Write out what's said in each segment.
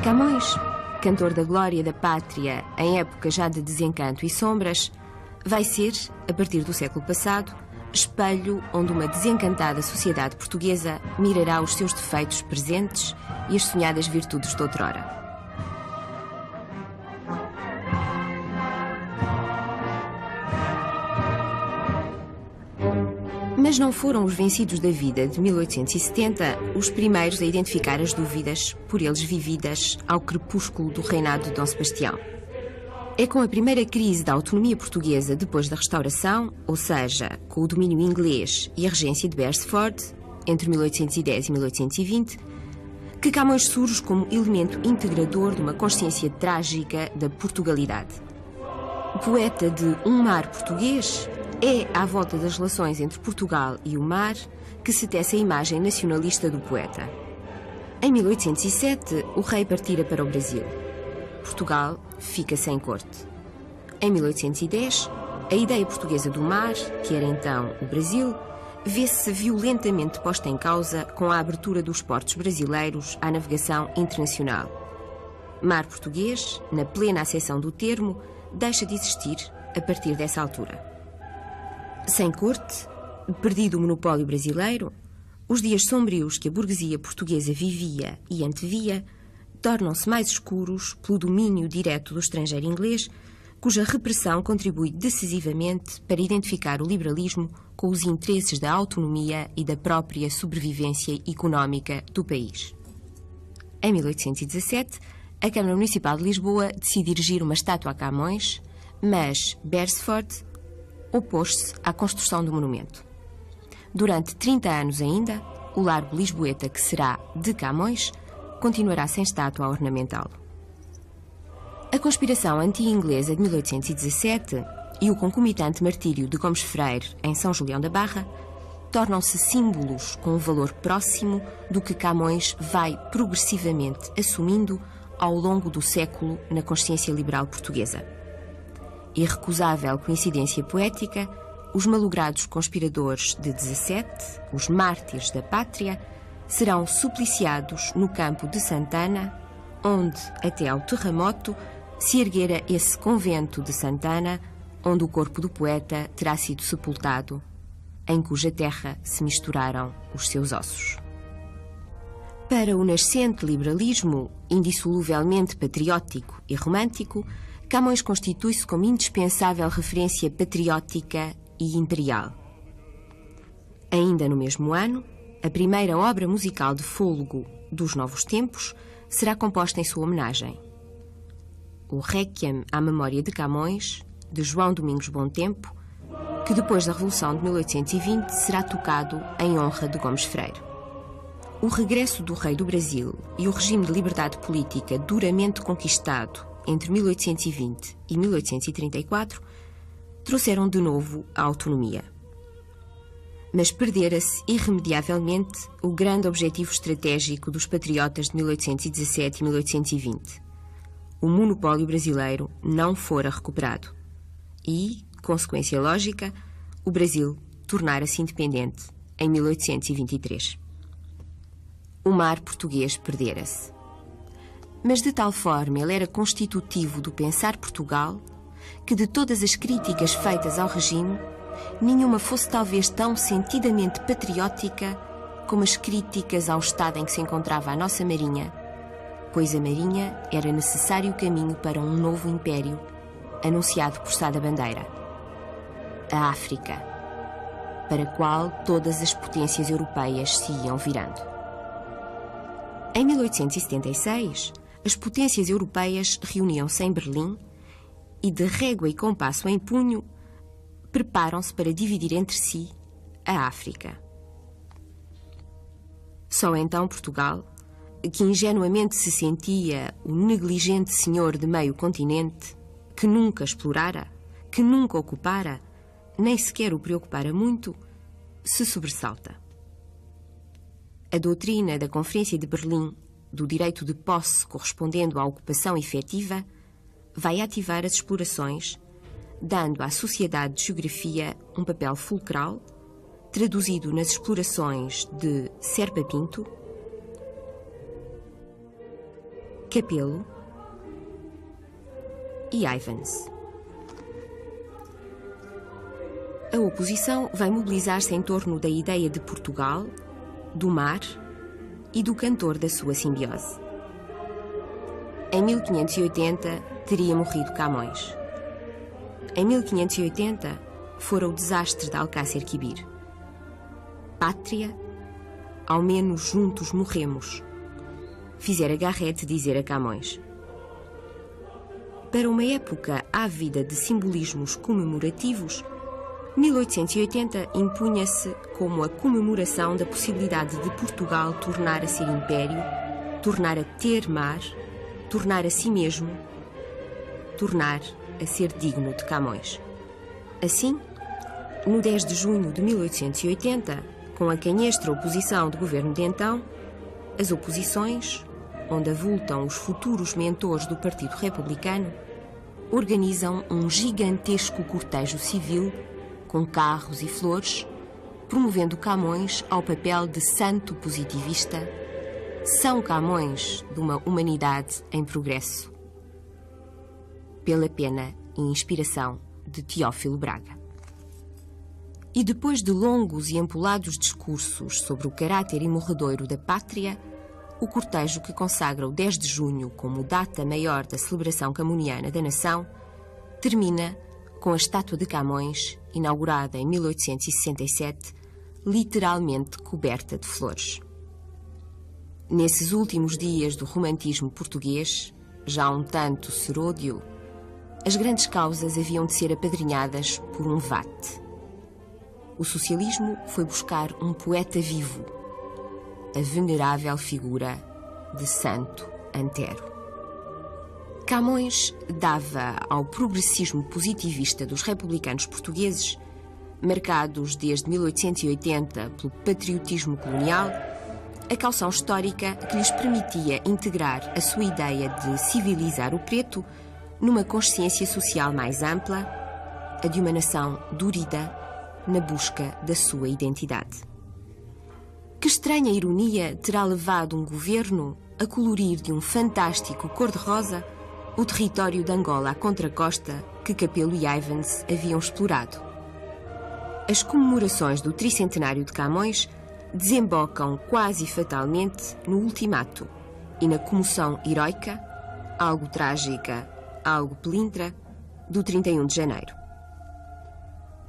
Camões, cantor da glória da pátria em época já de desencanto e sombras, vai ser, a partir do século passado, espelho onde uma desencantada sociedade portuguesa mirará os seus defeitos presentes e as sonhadas virtudes de outrora. Mas não foram os vencidos da vida de 1870 os primeiros a identificar as dúvidas por eles vividas ao crepúsculo do reinado de Dom Sebastião. É com a primeira crise da autonomia portuguesa depois da Restauração, ou seja, com o domínio inglês e a regência de Beresford, entre 1810 e 1820, que Camões surge como elemento integrador de uma consciência trágica da Portugalidade. Poeta de um mar português, é à volta das relações entre Portugal e o mar que se tece a imagem nacionalista do poeta. Em 1807, o rei partira para o Brasil. Portugal fica sem corte. Em 1810, a ideia portuguesa do mar, que era então o Brasil, vê-se violentamente posta em causa com a abertura dos portos brasileiros à navegação internacional. Mar português, na plena acessão do termo, deixa de existir a partir dessa altura. Sem corte, perdido o monopólio brasileiro, os dias sombrios que a burguesia portuguesa vivia e antevia tornam-se mais escuros pelo domínio direto do estrangeiro inglês, cuja repressão contribui decisivamente para identificar o liberalismo com os interesses da autonomia e da própria sobrevivência económica do país. Em 1817, a Câmara Municipal de Lisboa decide erigir uma estátua a Camões, mas Beresford opôs-se à construção do monumento. Durante 30 anos ainda, o Largo Lisboeta, que será de Camões, continuará sem estátua a ornamentá-lo. A conspiração anti-inglesa de 1817 e o concomitante martírio de Gomes Freire em São Julião da Barra tornam-se símbolos com um valor próximo do que Camões vai progressivamente assumindo ao longo do século na consciência liberal portuguesa. Irrecusável coincidência poética, os malogrados conspiradores de 17, os mártires da pátria, serão supliciados no campo de Santana, onde, até ao terremoto, se erguera esse convento de Santana, onde o corpo do poeta terá sido sepultado, em cuja terra se misturaram os seus ossos. Para o nascente liberalismo, indissoluvelmente patriótico e romântico, Camões constitui-se como indispensável referência patriótica e imperial. Ainda no mesmo ano, a primeira obra musical de fôlego dos novos tempos será composta em sua homenagem. O Réquiem à memória de Camões, de João Domingos Bom Tempo, que depois da Revolução de 1820 será tocado em honra de Gomes Freire. O regresso do rei do Brasil e o regime de liberdade política duramente conquistado entre 1820 e 1834, trouxeram de novo a autonomia. Mas perdera-se irremediavelmente o grande objetivo estratégico dos patriotas de 1817 e 1820. O monopólio brasileiro não fora recuperado. E, consequência lógica, o Brasil tornara-se independente em 1823. O mar português perdera-se. Mas de tal forma ele era constitutivo do pensar Portugal que de todas as críticas feitas ao regime, nenhuma fosse talvez tão sentidamente patriótica como as críticas ao estado em que se encontrava a nossa Marinha, pois a Marinha era necessário caminho para um novo império, anunciado por Sá da Bandeira, a África, para a qual todas as potências europeias se iam virando. Em 1876, as potências europeias reuniam-se em Berlim e, de régua e compasso em punho, preparam-se para dividir entre si a África. Só então Portugal, que ingenuamente se sentia o negligente senhor de meio continente, que nunca explorara, que nunca ocupara, nem sequer o preocupara muito, se sobressalta. A doutrina da Conferência de Berlim do direito de posse correspondendo à ocupação efetiva vai ativar as explorações, dando à Sociedade de Geografia um papel fulcral, traduzido nas explorações de Serpa Pinto, Capelo e Ivans. A oposição vai mobilizar-se em torno da ideia de Portugal, do mar e do cantor da sua simbiose. Em 1580 teria morrido Camões. Em 1580 fora o desastre de Alcácer Quibir. Pátria, ao menos juntos morremos, fizera Garrett dizer a Camões. Para uma época ávida de simbolismos comemorativos, 1880 impunha-se como a comemoração da possibilidade de Portugal tornar a ser império, tornar a ter mar, tornar a si mesmo, tornar a ser digno de Camões. Assim, no 10 de junho de 1880, com a canhestra oposição do governo de então, as oposições, onde avultam os futuros mentores do Partido Republicano, organizam um gigantesco cortejo civil com carros e flores, promovendo Camões ao papel de santo positivista, São Camões de uma humanidade em progresso, pela pena e inspiração de Teófilo Braga. E depois de longos e ampulados discursos sobre o caráter imorredouro da pátria, o cortejo que consagra o 10 de junho como data maior da celebração camoniana da nação termina com a estátua de Camões, inaugurada em 1867, literalmente coberta de flores. Nesses últimos dias do romantismo português, já um tanto seródio, as grandes causas haviam de ser apadrinhadas por um vate. O socialismo foi buscar um poeta vivo, a venerável figura de Santo Antero. Camões dava ao progressismo positivista dos republicanos portugueses, marcados desde 1880 pelo patriotismo colonial, a caução histórica que lhes permitia integrar a sua ideia de civilizar o preto numa consciência social mais ampla, a de uma nação dorida na busca da sua identidade. Que estranha ironia terá levado um governo a colorir de um fantástico cor-de-rosa o território de Angola à contracosta que Capelo e Ivans haviam explorado. As comemorações do tricentenário de Camões desembocam quase fatalmente no ultimato e na comoção heroica, algo trágica, algo pelintra, do 31 de janeiro.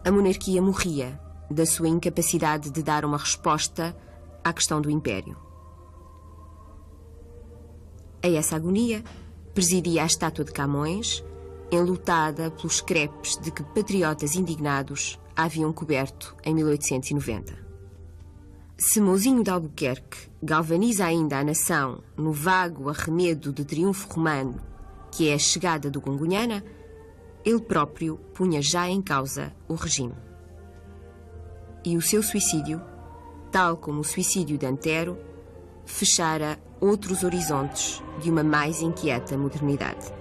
A monarquia morria da sua incapacidade de dar uma resposta à questão do império. A essa agonia presidia a estátua de Camões, enlutada pelos crepes de que patriotas indignados a haviam coberto em 1890. Se Mouzinho de Albuquerque galvaniza ainda a nação no vago arremedo de triunfo romano que é a chegada do Gungunhana, ele próprio punha já em causa o regime. E o seu suicídio, tal como o suicídio de Antero, fechara outros horizontes de uma mais inquieta modernidade.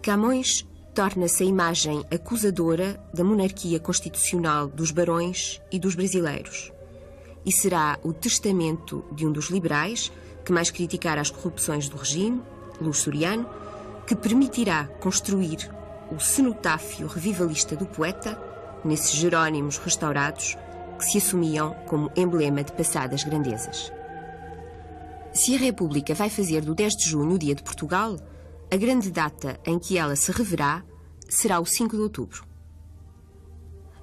Camões torna-se a imagem acusadora da monarquia constitucional dos barões e dos brasileiros, e será o testamento de um dos liberais que mais criticara as corrupções do regime, Luz Soriano, que permitirá construir o cenotáfio revivalista do poeta, nesses Jerónimos restaurados que se assumiam como emblema de passadas grandezas. Se a República vai fazer do 10 de junho o Dia de Portugal, a grande data em que ela se reverá será o 5 de outubro.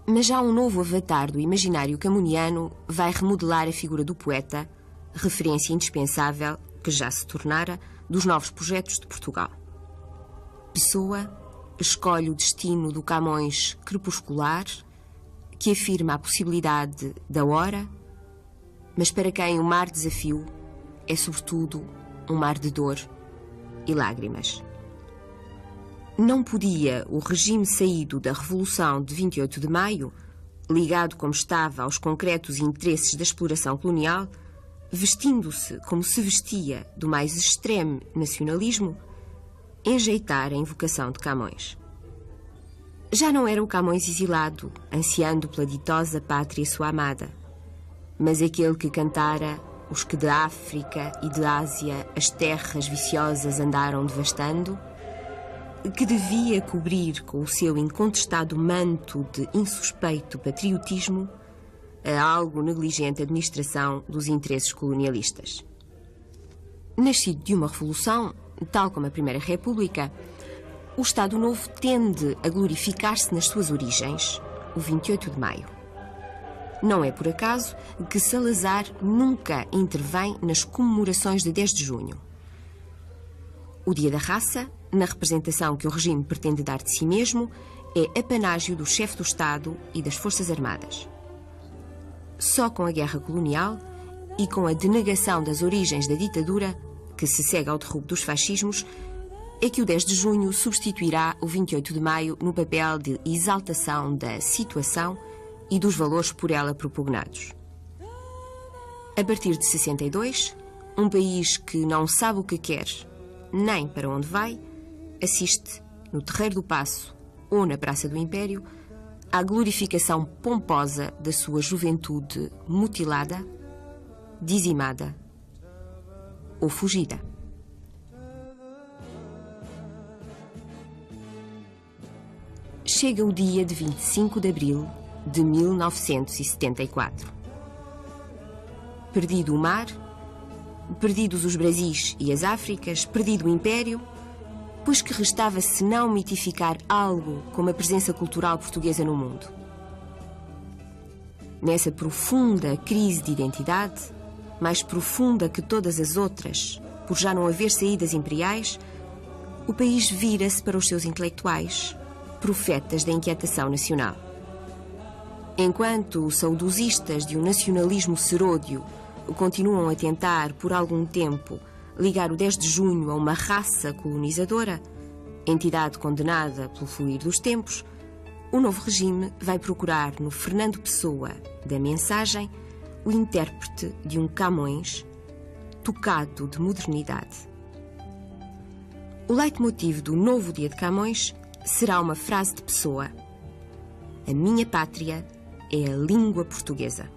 Mas já um novo avatar do imaginário camoniano vai remodelar a figura do poeta, referência indispensável, que já se tornara, dos novos projetos de Portugal. Pessoa escolhe o destino do Camões crepuscular, que afirma a possibilidade da hora, mas para quem o mar desafio é sobretudo um mar de dor e lágrimas. Não podia o regime saído da Revolução de 28 de Maio, ligado como estava aos concretos interesses da exploração colonial, vestindo-se como se vestia do mais extremo nacionalismo, enjeitar a invocação de Camões. Já não era o Camões exilado, ansiando pela ditosa pátria sua amada, mas aquele que cantara os que de África e de Ásia as terras viciosas andaram devastando, que devia cobrir com o seu incontestado manto de insuspeito patriotismo a algo negligente administração dos interesses colonialistas. Nascido de uma revolução, tal como a Primeira República, o Estado Novo tende a glorificar-se nas suas origens, o 28 de maio. Não é por acaso que Salazar nunca intervém nas comemorações de 10 de junho. O Dia da Raça, na representação que o regime pretende dar de si mesmo, é apanágio do chefe do Estado e das Forças Armadas. Só com a guerra colonial e com a denegação das origens da ditadura, que se segue ao derrubo dos fascismos, é que o 10 de junho substituirá o 28 de maio no papel de exaltação da situação e dos valores por ela propugnados. A partir de 62, um país que não sabe o que quer, nem para onde vai, assiste, no Terreiro do Paço ou na Praça do Império, à glorificação pomposa da sua juventude mutilada, dizimada ou fugida. Chega o dia de 25 de abril de 1974. Perdido o mar, perdidos os Brasis e as Áfricas, perdido o Império, pois que restava senão mitificar algo como a presença cultural portuguesa no mundo. Nessa profunda crise de identidade, mais profunda que todas as outras, por já não haver saídas imperiais, o país vira-se para os seus intelectuais, profetas da inquietação nacional. Enquanto os saudosistas de um nacionalismo seródio continuam a tentar, por algum tempo, ligar o 10 de junho a uma raça colonizadora, entidade condenada pelo fluir dos tempos, o novo regime vai procurar no Fernando Pessoa da Mensagem o intérprete de um Camões tocado de modernidade. O leitmotiv do novo dia de Camões será uma frase de Pessoa: a minha pátria é a língua portuguesa.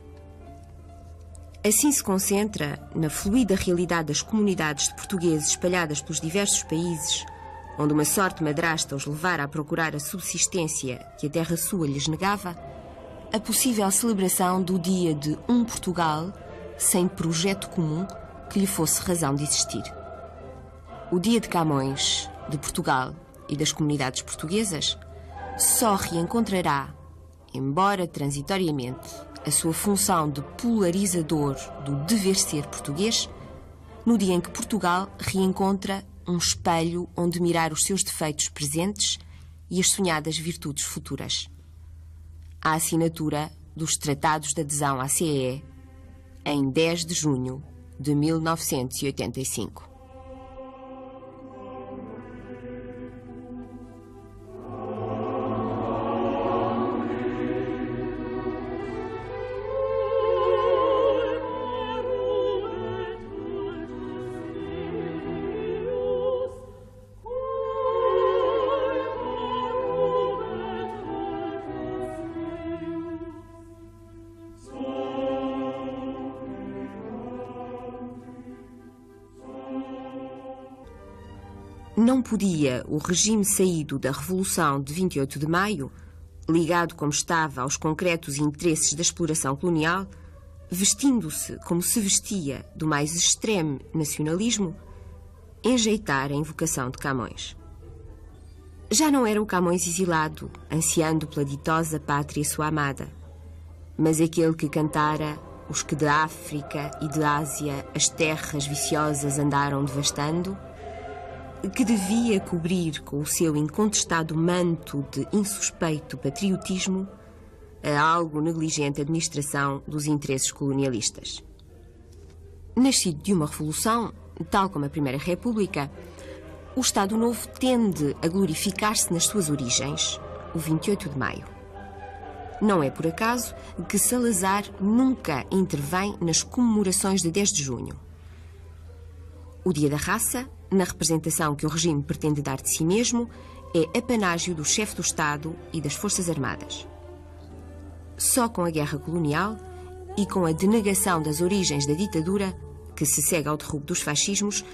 Assim se concentra, na fluida realidade das comunidades de portugueses espalhadas pelos diversos países, onde uma sorte madrasta os levara a procurar a subsistência que a terra sua lhes negava, a possível celebração do dia de um Portugal sem projeto comum que lhe fosse razão de existir. O dia de Camões, de Portugal e das comunidades portuguesas, só reencontrará, embora transitoriamente, a sua função de polarizador do dever ser português, no dia em que Portugal reencontra um espelho onde mirar os seus defeitos presentes e as sonhadas virtudes futuras. A assinatura dos Tratados de Adesão à CEE em 10 de junho de 1985. Não podia o regime saído da Revolução de 28 de maio, ligado como estava aos concretos interesses da exploração colonial, vestindo-se como se vestia do mais extremo nacionalismo, enjeitar a invocação de Camões. Já não era o Camões exilado, ansiando pela ditosa pátria sua amada, mas aquele que cantara os que de África e de Ásia as terras viciosas andaram devastando, que devia cobrir com o seu incontestado manto de insuspeito patriotismo a algo negligente administração dos interesses colonialistas. Nascido de uma revolução, tal como a Primeira República, o Estado Novo tende a glorificar-se nas suas origens, o 28 de maio. Não é por acaso que Salazar nunca intervém nas comemorações de 10 de junho. O Dia da Raça, na representação que o regime pretende dar de si mesmo, é apanágio do chefe do Estado e das Forças Armadas. Só com a guerra colonial e com a denegação das origens da ditadura, que se segue ao derrubo dos fascismos,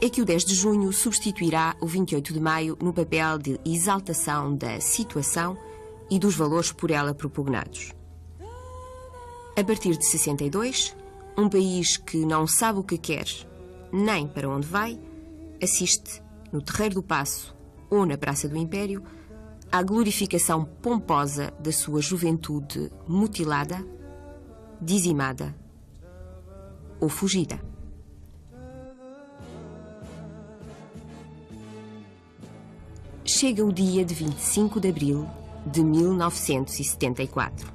é que o 10 de junho substituirá o 28 de maio no papel de exaltação da situação e dos valores por ela propugnados. A partir de 62, um país que não sabe o que quer, nem para onde vai, assiste, no Terreiro do Paço ou na Praça do Império, à glorificação pomposa da sua juventude mutilada, dizimada ou fugida. Chega o dia de 25 de abril de 1974.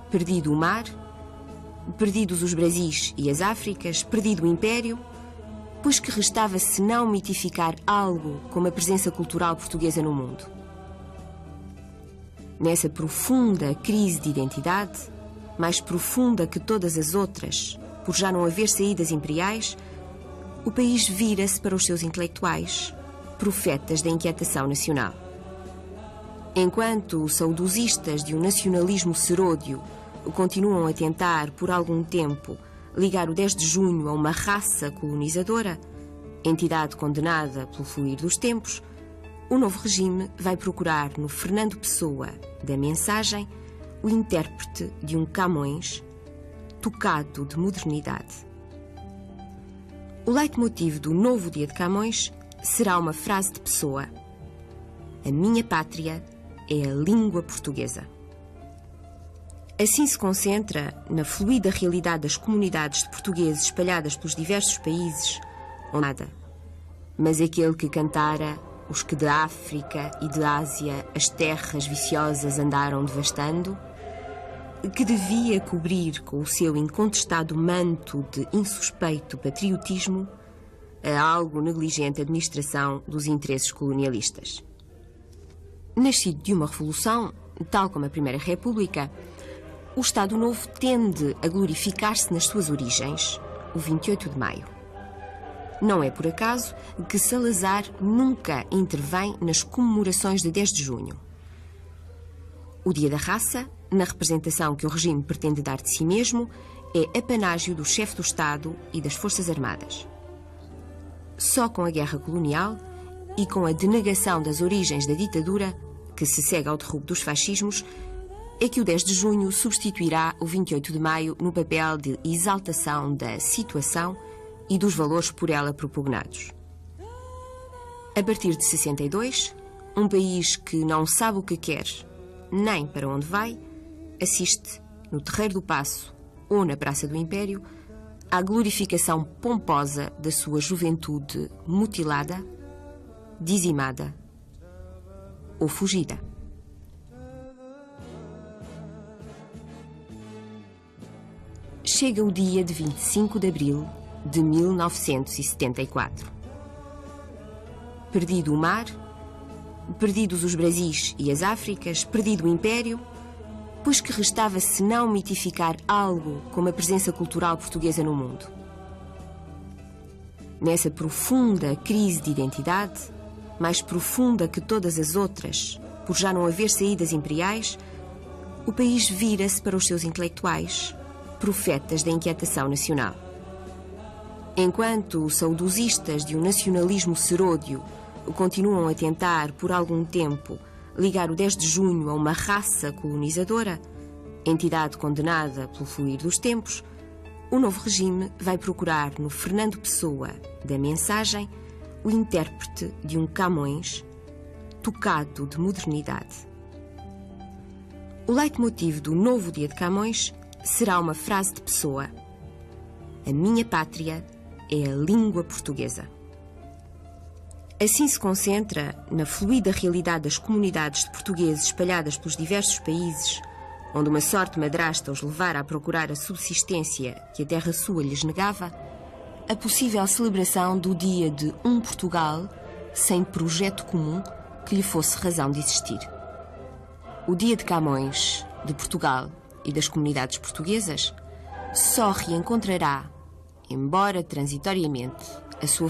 Perdido o mar, perdidos os Brasis e as Áfricas, perdido o Império, pois que restava senão mitificar algo como a presença cultural portuguesa no mundo. Nessa profunda crise de identidade, mais profunda que todas as outras, por já não haver saídas imperiais, o país vira-se para os seus intelectuais, profetas da inquietação nacional. Enquanto os saudosistas de um nacionalismo seródio continuam a tentar, por algum tempo, ligar o 10 de junho a uma raça colonizadora, entidade condenada pelo fluir dos tempos, o novo regime vai procurar no Fernando Pessoa da mensagem o intérprete de um Camões tocado de modernidade. O leitmotiv do novo dia de Camões será uma frase de Pessoa: a minha pátria é a língua portuguesa. Assim se concentra, na fluida realidade das comunidades de portugueses espalhadas pelos diversos países, onde nada, mas aquele que cantara os que da África e de Ásia as terras viciosas andaram devastando, que devia cobrir com o seu incontestado manto de insuspeito patriotismo a algo negligente administração dos interesses colonialistas. Nascido de uma revolução, tal como a Primeira República, o Estado Novo tende a glorificar-se nas suas origens, o 28 de maio. Não é por acaso que Salazar nunca intervém nas comemorações de 10 de junho. O Dia da Raça, na representação que o regime pretende dar de si mesmo, é apanágio do chefe do Estado e das Forças Armadas. Só com a guerra colonial e com a denegação das origens da ditadura, que se segue ao derrubo dos fascismos, é que o 10 de junho substituirá o 28 de maio no papel de exaltação da situação e dos valores por ela propugnados. A partir de 62, um país que não sabe o que quer, nem para onde vai, assiste, no Terreiro do Paço ou na Praça do Império, à glorificação pomposa da sua juventude mutilada, dizimada ou fugida. Chega o dia de 25 de abril de 1974. Perdido o mar, perdidos os Brasis e as Áfricas, perdido o Império, pois que restava senão mitificar algo como a presença cultural portuguesa no mundo. Nessa profunda crise de identidade, mais profunda que todas as outras, por já não haver saídas imperiais, o país vira-se para os seus intelectuais, profetas da inquietação nacional. Enquanto os saudosistas de um nacionalismo seródio continuam a tentar, por algum tempo, ligar o 10 de junho a uma raça colonizadora, entidade condenada pelo fluir dos tempos, o novo regime vai procurar no Fernando Pessoa da mensagem o intérprete de um Camões tocado de modernidade. O leitmotiv do novo dia de Camões será uma frase de Pessoa: a minha pátria é a língua portuguesa. Assim se concentra, na fluida realidade das comunidades de portugueses espalhadas pelos diversos países, onde uma sorte madrasta os levara a procurar a subsistência que a terra sua lhes negava, a possível celebração do dia de um Portugal sem projeto comum que lhe fosse razão de existir. O dia de Camões, de Portugal e das comunidades portuguesas, só reencontrará, embora transitoriamente, a sua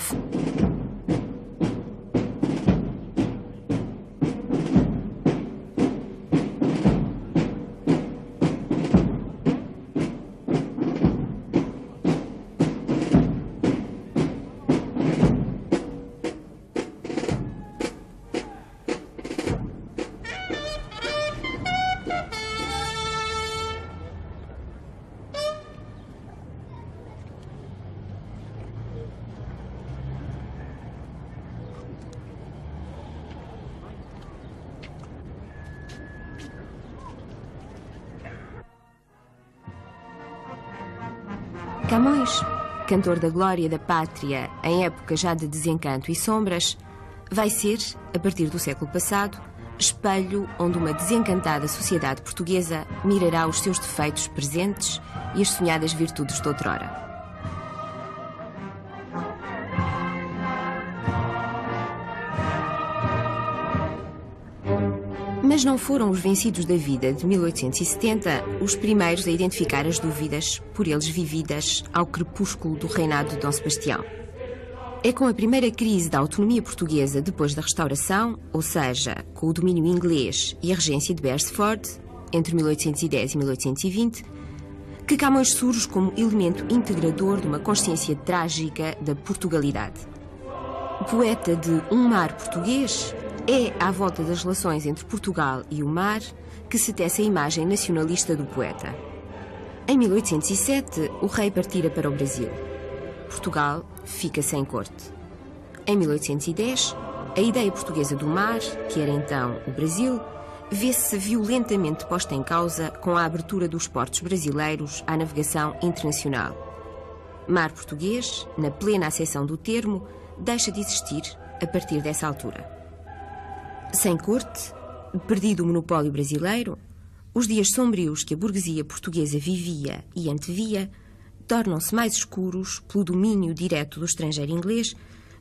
Camões, cantor da glória da pátria em época já de desencanto e sombras, vai ser, a partir do século passado, espelho onde uma desencantada sociedade portuguesa mirará os seus defeitos presentes e as sonhadas virtudes de outrora. Mas não foram os vencidos da vida de 1870 os primeiros a identificar as dúvidas por eles vividas ao crepúsculo do reinado de Dom Sebastião. É com a primeira crise da autonomia portuguesa depois da Restauração, ou seja, com o domínio inglês e a regência de Beresford, entre 1810 e 1820, que Camões surge como elemento integrador de uma consciência trágica da Portugalidade. O poeta de Um Mar Português é à volta das relações entre Portugal e o mar que se tece a imagem nacionalista do poeta. Em 1807, o rei partira para o Brasil. Portugal fica sem corte. Em 1810, a ideia portuguesa do mar, que era então o Brasil, vê-se violentamente posta em causa com a abertura dos portos brasileiros à navegação internacional. Mar português, na plena acessão do termo, deixa de existir a partir dessa altura. Sem corte, perdido o monopólio brasileiro, os dias sombrios que a burguesia portuguesa vivia e antevia tornam-se mais escuros pelo domínio direto do estrangeiro inglês,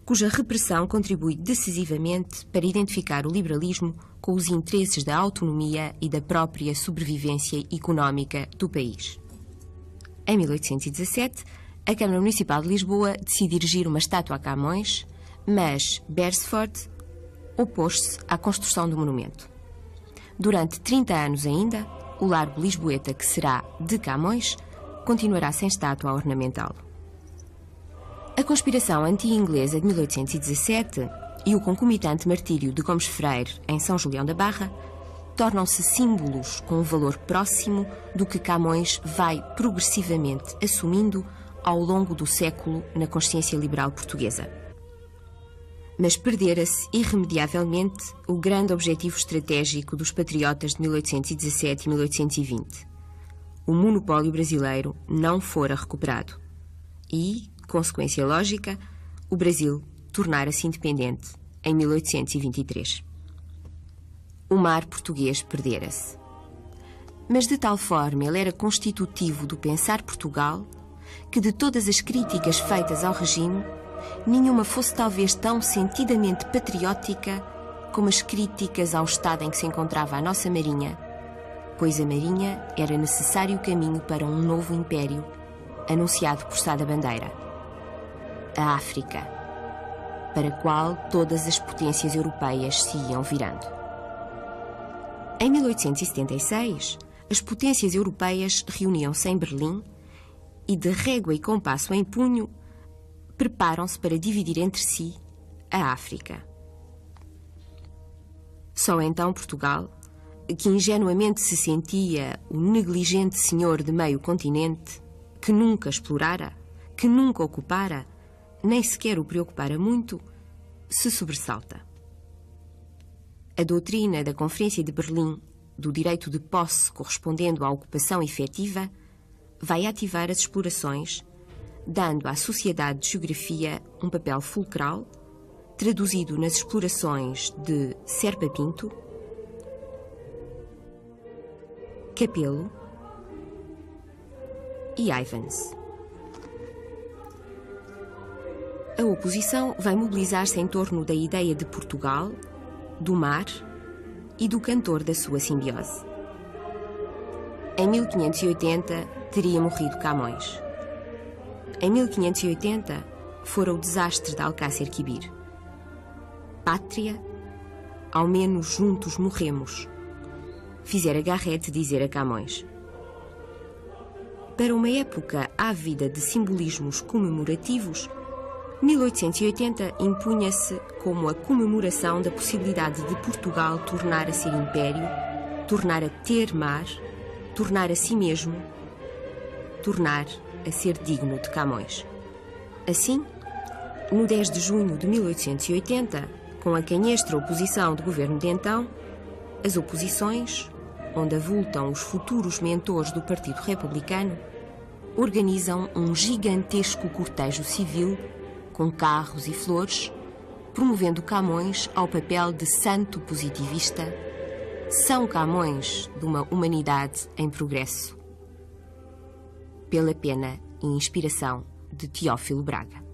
cuja repressão contribui decisivamente para identificar o liberalismo com os interesses da autonomia e da própria sobrevivência económica do país. Em 1817, a Câmara Municipal de Lisboa decide erigir uma estátua a Camões, mas Beresford opôs-se à construção do monumento. Durante 30 anos ainda, o Largo Lisboeta, que será de Camões, continuará sem estátua a ornamentá-lo. A conspiração anti-inglesa de 1817 e o concomitante martírio de Gomes Freire em São Julião da Barra tornam-se símbolos com um valor próximo do que Camões vai progressivamente assumindo ao longo do século na consciência liberal portuguesa. Mas perdera-se irremediavelmente o grande objetivo estratégico dos patriotas de 1817 e 1820. O monopólio brasileiro não fora recuperado e, consequência lógica, o Brasil tornara-se independente em 1823. O mar português perdera-se. Mas de tal forma ele era constitutivo do pensar Portugal que de todas as críticas feitas ao regime, nenhuma fosse talvez tão sentidamente patriótica como as críticas ao estado em que se encontrava a nossa Marinha, pois a Marinha era necessário caminho para um novo império, anunciado por Sá da Bandeira, a África, para a qual todas as potências europeias se iam virando. Em 1876, as potências europeias reuniam-se em Berlim e, de régua e compasso em punho, preparam-se para dividir entre si a África. Só então Portugal, que ingenuamente se sentia o negligente senhor de meio continente, que nunca explorara, que nunca ocupara, nem sequer o preocupara muito, se sobressalta. A doutrina da Conferência de Berlim do direito de posse correspondendo à ocupação efetiva vai ativar as explorações, dando à Sociedade de Geografia um papel fulcral, traduzido nas explorações de Serpa Pinto, Capelo e Ivans. A oposição vai mobilizar-se em torno da ideia de Portugal, do mar e do cantor da sua simbiose. Em 1580 teria morrido Camões. Em 1580 fora o desastre de Alcácer Quibir. Pátria, ao menos juntos morremos, fizera Garrett dizer a Camões. Para uma época ávida de simbolismos comemorativos, 1880 impunha-se como a comemoração da possibilidade de Portugal tornar a ser império, tornar a ter mar, tornar a si mesmo, tornar a ser digno de Camões. Assim, no 10 de junho de 1880, com a canhestra oposição do governo de então, as oposições, onde avultam os futuros mentores do Partido Republicano, organizam um gigantesco cortejo civil com carros e flores, promovendo Camões ao papel de santo positivista, São Camões de uma humanidade em progresso. Pela pena e inspiração de Teófilo Braga.